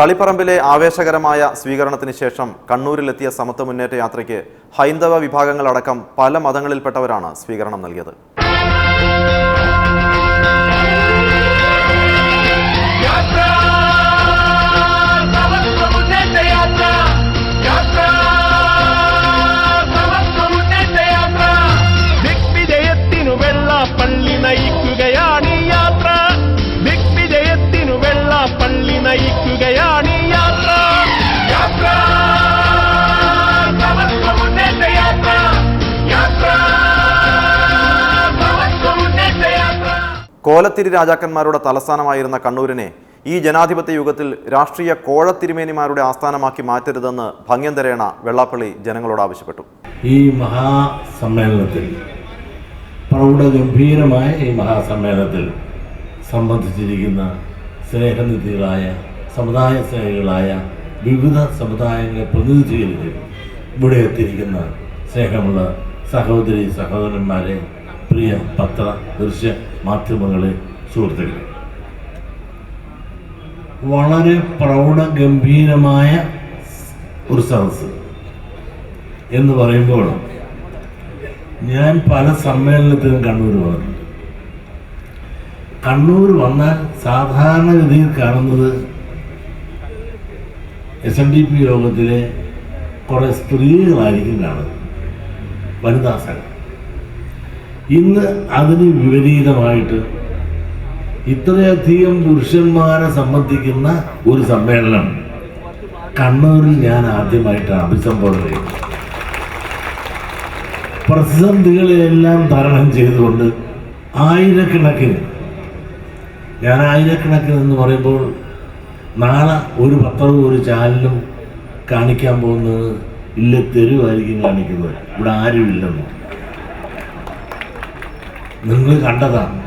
തളിപ്പറമ്പിലെ ആവേശകരമായ സ്വീകരണത്തിന് ശേഷം കണ്ണൂരിലെത്തിയ സമത്വ മുന്നേറ്റ യാത്രയ്ക്ക് ഹൈന്ദവ വിഭാഗങ്ങളടക്കം പല മതങ്ങളിൽപ്പെട്ടവരാണ് സ്വീകരണം നൽകിയത്. കോലത്തിരി രാജാക്കന്മാരുടെ തലസ്ഥാനമായിരുന്ന കണ്ണൂരിനെ ഈ ജനാധിപത്യ യുഗത്തിൽ രാഷ്ട്രീയ കോഴത്തിരുമേനിമാരുടെ ആസ്ഥാനമാക്കി മാറ്റരുതെന്ന് ഭംഗ്യന്തരേണ വെള്ളാപ്പള്ളി ജനങ്ങളോട് ആവശ്യപ്പെട്ടു. ഈ മഹാസമ്മേളനത്തിൽ പ്രൗഢഗംഭീരമായ ഈ മഹാസമ്മേളനത്തിൽ സംബന്ധിച്ചിരിക്കുന്ന സ്നേഹനിധികളായ സമുദായ സ്നേഹികളായ വിവിധ സമുദായങ്ങളെ പ്രതിനിധീകരിച്ച് ഇവിടെ എത്തിയിരിക്കുന്ന സ്നേഹമുള്ള സഹോദരി സഹോദരന്മാരെ, പ്രിയ പത്ര ദൃശ്യ മാധ്യമങ്ങളെ, സുഹൃത്തുക്കളെ, വളരെ പ്രൗഢഗംഭീരമായ ഒരു സദസ്സ് എന്ന് പറയുമ്പോൾ ഞാൻ പല സമ്മേളനത്തിനും കണ്ണൂർ വന്നിട്ടുണ്ട്. കണ്ണൂർ വന്നാൽ സാധാരണഗതിയിൽ കാണുന്നത് SNDP യോഗത്തിലെ കുറേ സ്ത്രീകളായിരിക്കും കാണുന്നത്, വനിതാ സംഘം. ഇന്ന് അതിന് വിപരീതമായിട്ട് ഇത്രയധികം പുരുഷന്മാരെ സംബന്ധിക്കുന്ന ഒരു സമ്മേളനം കണ്ണൂരിൽ ഞാൻ ആദ്യമായിട്ടാണ് അഭിസംബോധന ചെയ്യുന്നത്. പ്രതിസന്ധികളെല്ലാം തരണം ചെയ്തുകൊണ്ട് ആയിരക്കണക്കിന് എന്ന് പറയുമ്പോൾ നാളെ ഒരു പത്രവും ഒരു ചാനലും കാണിക്കാൻ പോകുന്നത് ഇല്ല തെരുവായിരിക്കും കാണിക്കുന്നത്, ഇവിടെ ആരുമില്ലെന്ന് നിങ്ങൾ കണ്ടതാണ്.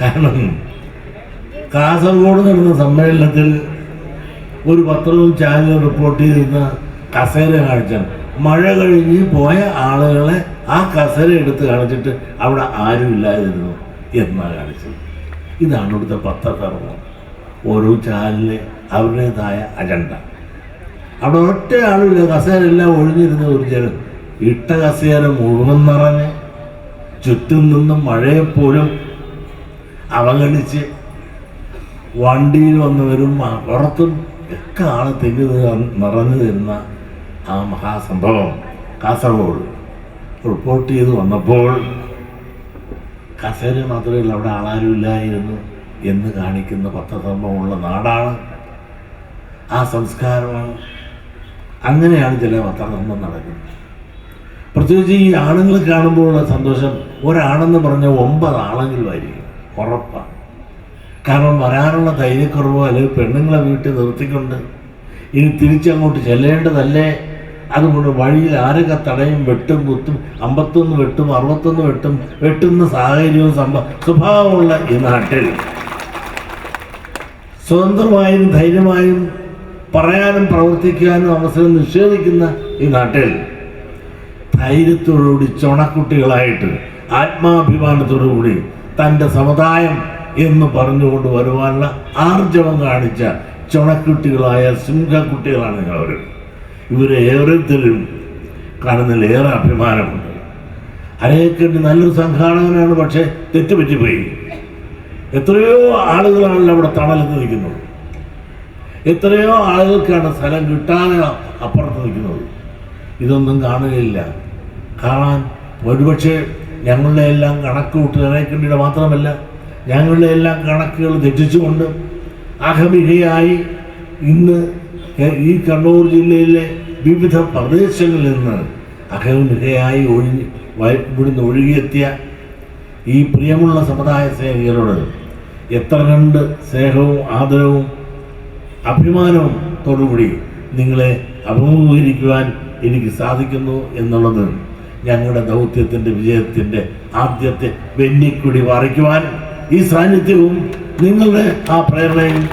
കാരണം കാസർഗോഡ് നടന്ന സമ്മേളനത്തിൽ ഒരു പത്രവും ചാനലും റിപ്പോർട്ട് ചെയ്തിരുന്ന കസേര കാണിച്ചാൽ മഴ കഴിഞ്ഞ് പോയ ആളുകളെ ആ കസേര എടുത്ത് കാണിച്ചിട്ട് അവിടെ ആരുമില്ലായിരുന്നു എന്നാണ് കാണിച്ചത്. ഇതാണ് ഇവിടുത്തെ പത്രധർമ്മം. ഓരോ ചാനലിന് അവരുടേതായ അജണ്ട. അവിടെ ഒറ്റ ആളുമില്ല, കസേര എല്ലാം ഒഴിഞ്ഞിരുന്ന ഒരു ജനം. ഇട്ട കസേര മുഴുവൻ നിറഞ്ഞ് ചുറ്റും നിന്നും മഴയെപ്പോലും അവഗണിച്ച് വണ്ടിയിൽ വന്നവരും പുറത്തും ഒക്കെ ആളെ തെങ്ങി നിറഞ്ഞു തരുന്ന ആ മഹാസംഭവം കാസർഗോഡ് റിപ്പോർട്ട് ചെയ്ത് വന്നപ്പോൾ കസേര മാത്രമല്ല അവിടെ ആളാരുമില്ലായിരുന്നു എന്ന് കാണിക്കുന്ന പത്രധർമ്മമുള്ള നാടാണ്, ആ സംസ്കാരമാണ്. അങ്ങനെയാണ് ചില പത്രധർമ്മം നടക്കുന്നത്. പ്രത്യേകിച്ച് ഈ ആണുങ്ങൾ കാണുമ്പോഴുള്ള സന്തോഷം, ഒരാണെന്ന് പറഞ്ഞ 9 ആളെങ്കിലും ആയിരിക്കും ഉറപ്പാണ്. കാരണം വരാനുള്ള ധൈര്യക്കുറവോ അല്ലെങ്കിൽ പെണ്ണുങ്ങളെ വീട്ടിൽ നിർത്തിക്കൊണ്ട് ഇനി തിരിച്ചങ്ങോട്ട് ചെല്ലേണ്ടതല്ലേ, അതുകൊണ്ട് വഴിയിൽ ആരൊക്കെ തടയും, വെട്ടും കുത്തും, 51 വെട്ടും 61 വെട്ടുന്ന സാഹചര്യവും സ്വഭാവമുള്ള ഈ നാട്ടിൽ സ്വതന്ത്രമായും ധൈര്യമായും പറയാനും പ്രവർത്തിക്കാനും അവസരം നിഷേധിക്കുന്ന ഈ നാട്ടിൽ ധൈര്യത്തോടുകൂടി ചുണക്കുട്ടികളായിട്ട് ആത്മാഭിമാനത്തോടുകൂടി തൻ്റെ സമുദായം എന്ന് പറഞ്ഞുകൊണ്ട് വരുവാനുള്ള ആർജവം കാണിച്ച ചുണക്കുട്ടികളായ സിംഹക്കുട്ടികളാണ് നിങ്ങളവർ. ഇവരെ ഏറെത്തരും കാണുന്നതിൽ ഏറെ അഭിമാനമുണ്ട്. അരേക്കണ്ടി നല്ലൊരു സംഘാടകനാണ്, പക്ഷേ തെറ്റുപറ്റിപ്പോയി. എത്രയോ ആളുകളാണല്ലോ അവിടെ തണലത്ത് നിൽക്കുന്നത്, എത്രയോ ആളുകൾക്കാണ് സ്ഥലം കിട്ടാതെ അപ്പുറത്ത് നിൽക്കുന്നത്. ഇതൊന്നും കാണുകയില്ല. കാണാൻ ഒരുപക്ഷെ ഞങ്ങളുടെ എല്ലാം കണക്ക് കൂട്ടി അരേക്കണ്ടിയുടെ മാത്രമല്ല, ഞങ്ങളുടെ എല്ലാം കണക്കുകൾ തെറ്റിച്ചുകൊണ്ട് അഹമികയായി ഇന്ന് ഈ കണ്ണൂർ ജില്ലയിലെ വിവിധ പ്രദേശങ്ങളിൽ നിന്ന് അഹമികയായി ഇവിടുന്ന് ഒഴുകിയെത്തിയ ഈ പ്രിയമുള്ള സമുദായ സ്നേഹികളോട് എത്ര കണ്ട് സ്നേഹവും ആദരവും അഭിമാനവും തോടുകൂടി നിങ്ങളെ അഭിമുഖീകരിക്കുവാൻ എനിക്ക് സാധിക്കുന്നു എന്നുള്ളത് ഞങ്ങളുടെ ദൗത്യത്തിൻ്റെ വിജയത്തിൻ്റെ ആദ്യത്തെ വെന്നിക്കുടി പറിക്കുവാൻ ഈ സാന്നിധ്യവും നിങ്ങളുടെ ആ പ്രേരണയും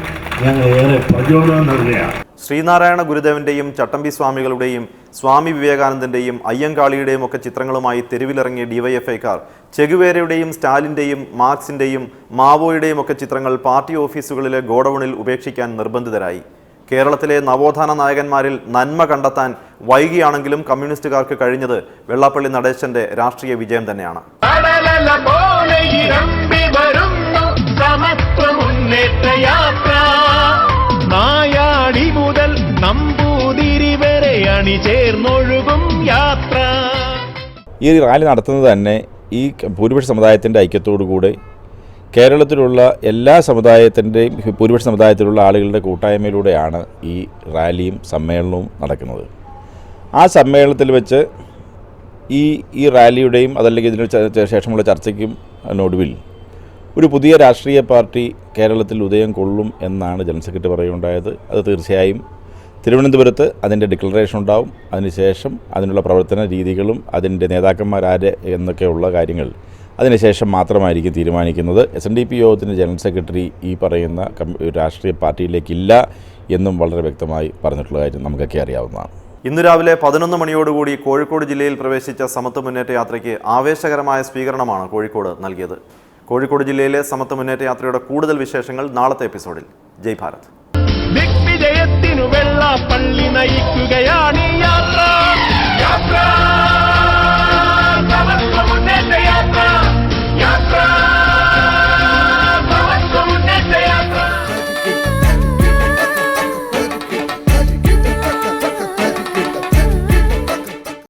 ഞങ്ങൾ ഏറെ പ്രചോദനം നൽകുകയാണ്. ശ്രീനാരായണ ഗുരുദേവന്റെയും ചട്ടമ്പി സ്വാമികളുടെയും സ്വാമി വിവേകാനന്ദന്റെയും അയ്യങ്കാളിയുടെയും ഒക്കെ ചിത്രങ്ങളുമായി തെരുവിലിറങ്ങിയ ഡിവൈഎഫ്ഐക്കാർ ചെഗുവേരയുടെയും സ്റ്റാലിന്റെയും മാർക്സിന്റെയും മാവോയുടെയും ഒക്കെ ചിത്രങ്ങൾ പാർട്ടി ഓഫീസുകളിലെ ഗോഡൌണിൽ ഉപേക്ഷിക്കാൻ നിർബന്ധിതരായി. കേരളത്തിലെ നവോത്ഥാന നായകന്മാരിൽ നന്മ കണ്ടെത്താൻ വൈകിയാണെങ്കിലും കമ്മ്യൂണിസ്റ്റുകാർക്ക് കഴിഞ്ഞത് വെള്ളാപ്പള്ളി നടേശന്റെ രാഷ്ട്രീയ വിജയം തന്നെയാണ്. നായാടി മുതൽ നമ്പൂതിരി വരെ അണിചേർന്നൊഴുകും യാത്ര. ഈ റാലി നടത്തുന്നത് തന്നെ ഈ ഭൂരിപക്ഷ സമുദായത്തിൻ്റെ ഐക്യത്തോടുകൂടി കേരളത്തിലുള്ള എല്ലാ സമുദായത്തിൻ്റെയും ഭൂരിപക്ഷ സമുദായത്തിലുള്ള ആളുകളുടെ കൂട്ടായ്മയിലൂടെയാണ് ഈ റാലിയും സമ്മേളനവും നടക്കുന്നത്. ആ സമ്മേളനത്തിൽ വെച്ച് ഈ റാലിയുടെയും അതല്ലെങ്കിൽ ഇതിന് ശേഷമുള്ള ചർച്ചയ്ക്കും ഒടുവിൽ ഒരു പുതിയ രാഷ്ട്രീയ പാർട്ടി കേരളത്തിൽ ഉദയം കൊള്ളും എന്നാണ് ജനറൽ സെക്രട്ടറി പറയുകയുണ്ടായത്. അത് തീർച്ചയായും തിരുവനന്തപുരത്ത് അതിൻ്റെ ഡിക്ലറേഷൻ ഉണ്ടാവും. അതിനുശേഷം അതിനുള്ള പ്രവർത്തന രീതികളും അതിൻ്റെ നേതാക്കന്മാരാര് എന്നൊക്കെയുള്ള കാര്യങ്ങൾ അതിനുശേഷം മാത്രമായിരിക്കും തീരുമാനിക്കുന്നത്. SNDP യോഗത്തിൻ്റെ ജനറൽ സെക്രട്ടറി ഈ പറയുന്ന രാഷ്ട്രീയ പാർട്ടിയിലേക്കില്ല എന്നും വളരെ വ്യക്തമായി പറഞ്ഞിട്ടുള്ള കാര്യം നമുക്കൊക്കെ അറിയാവുന്നതാണ്. ഇന്ന് രാവിലെ 11 മണിയോടുകൂടി കോഴിക്കോട് ജില്ലയിൽ പ്രവേശിച്ച സമത്വ മുന്നേറ്റ യാത്രയ്ക്ക് ആവേശകരമായ സ്വീകരണമാണ് കോഴിക്കോട് നൽകിയത്. കോഴിക്കോട് ജില്ലയിലെ സമത്വ മുന്നേറ്റ യാത്രയുടെ കൂടുതൽ വിശേഷങ്ങൾ നാളത്തെ എപ്പിസോഡിൽ. ജയ് ഭാരത്. ദിഗ്വിജയത്തിനു വെള്ളാപ്പള്ളി നയിക്കുകയാണ് യാത്ര.